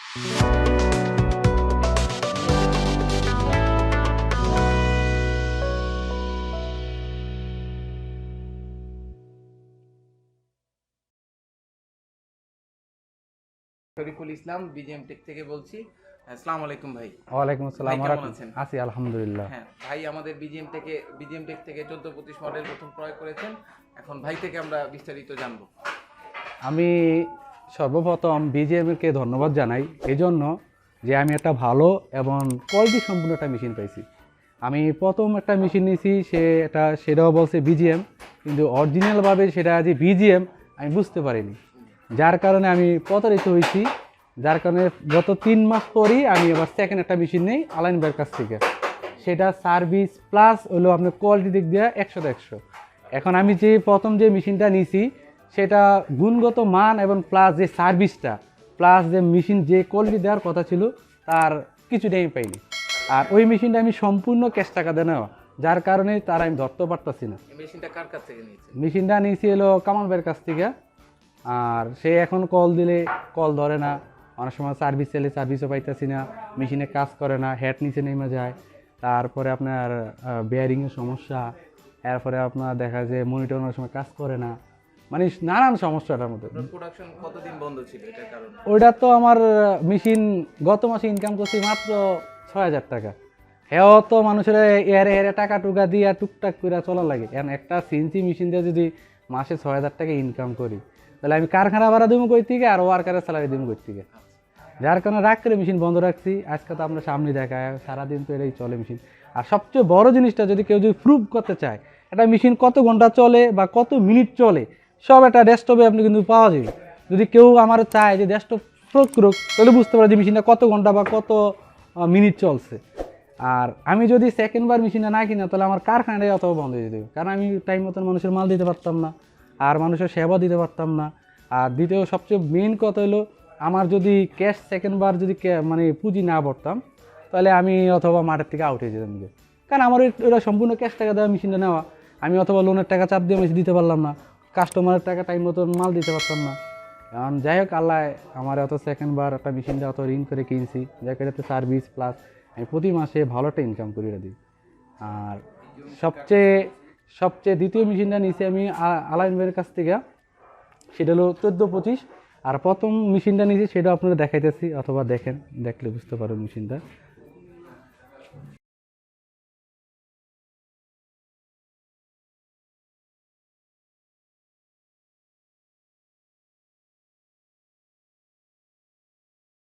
Shariful Islam BGM take থেকে বলছি। আসসালামু আলাইকুম ভাই। ওয়ালাইকুম আসসালাম। কেমন আছেন? আছি আলহামদুলিল্লাহ। হ্যাঁ ভাই, আমাদের বিজিএম টেক থেকে 14-25 মডেল প্রথম ক্রয় করেছেন। এখন ভাই থেকে আমরা বিস্তারিত জানবো। আমি সর্বপ্রথম বিজিএমকে ধন্যবাদ জানাই এই জন্য যে আমি একটা ভালো এবং কোয়ালিটি সম্পূর্ণ একটা মেশিন পাইছি। আমি প্রথম একটা মেশিন নিয়েছি, সেটাও বলছে বিজিএম, কিন্তু অরিজিনালভাবে সেটা যে বিজিএম আমি বুঝতে পারিনি, যার কারণে আমি প্রতারিত হয়েছি। যার কারণে গত 3 মাস পরই আমি আবার সেকেন্ড একটা মেশিন নেই আলাইন ভাইয়ের কাছ থেকে। সেটা সার্ভিস প্লাস হলো আপনার কোয়ালিটি দিক দিয়ে 100-100। এখন আমি যে প্রথম যে মেশিনটা নিয়েছি সেটা গুণগত মান এবং প্লাস যে সার্ভিসটা প্লাস যে মেশিন যে কোয়ালিটি দেওয়ার কথা ছিল তার কিছুটাই আমি পাইনি। আর ওই মেশিনটা আমি সম্পূর্ণ ক্যাশ টাকা দিয়ে নেওয়া, যার কারণে তার আমি ধরতে পারতেছি না। মেশিনটা কার কাছ থেকে নিয়েছেন? মেশিনটা নিয়েছি হলো কামাল ভাইয়ের কাছ থেকে। আর সে এখন কল দিলে কল ধরে না, অনেক সময় সার্ভিস চাইলে সার্ভিসও পাইতেছি না, মেশিনে কাজ করে না, হেড নিচে নেমে যায়। তারপরে আপনার বেয়ারিংয়ের সমস্যা, এরপরে আপনার দেখা যায় মনিটর অনেক সময় কাজ করে না, মানে নানান সমস্যাটার মধ্যে। প্রোডাকশন কতদিন বন্ধ ছিল এটার কারণে? ওইটা তো আমার মেশিন গত মাসে ইনকাম করছি মাত্র 6,000 টাকা। হেও তো মানুষের এরে এরে টাকা টুকা দিয়ে টুকটাক করে চলা লাগে। এখন একটা সিএনসি মেশিন দিয়ে যদি মাসে 6,000 টাকা ইনকাম করি, তাহলে আমি কারখানা ভাড়া দেবো কই থেকে আর ওয়ার্কারের স্যালারি দেবো কই থেকে? যার কারণে রাগ করে মেশিন বন্ধ রাখছি। আজকে তো আমরা সামনে দেখায় সারাদিন তো এটাই চলে মেশিন। আর সবচেয়ে বড় জিনিসটা, যদি কেউ প্রুভ করতে চায় একটা মেশিন কত ঘন্টা চলে বা কত মিনিট চলে, সব একটা ডেস্কটপে আপনি কিন্তু পাওয়া যাবে। যদি কেউ আমার চায় যে ডেস্কটপ প্রয়োগ করুক, তাহলে বুঝতে পারে যে মেশিনটা কত ঘন্টা বা কত মিনিট চলছে। আর আমি যদি সেকেন্ডবার মেশিনটা না কিনা, তাহলে আমার কারখানাটাই অথবা বন্ধ হয়ে যেতে, কারণ আমি টাইম মতন মানুষের মাল দিতে পারতাম না, আর মানুষের সেবা দিতে পারতাম না। আর দ্বিতীয় সবচেয়ে মেইন কথা হলো, আমার যদি ক্যাশ সেকেন্ডবার যদি মানে পুঁজি না পড়তাম, তাহলে আমি অথবা মাঠের থেকে আউট হয়ে যেতাম। কারণ আমার ওটা সম্পূর্ণ ক্যাশ টাকা দেওয়া মেশিনটা নেওয়া, আমি অথবা লোনের টাকা চাপ দিয়ে মেশিন দিতে পারলাম না, কাস্টমারের টাকা টাইম মতন মাল দিতে পারতাম না। এখন যাই হোক, আল্লাহ আমার অত সেকেন্ডবার একটা মেশিনটা অত ঋণ করে কিনছি, যাকে এটাতে সার্ভিস প্লাস আমি প্রতি মাসে ভালো একটা ইনকাম করে দিই। আর সবচেয়ে দ্বিতীয় মেশিনটা নিয়েছি আমি আলাইন ভাইয়ের কাছ থেকে, সেটা হলো 14-25। আর প্রথম মেশিনটা নিয়েছি সেটা আপনারা দেখাইতেছি, অথবা দেখলে বুঝতে পারেন মেশিনটা।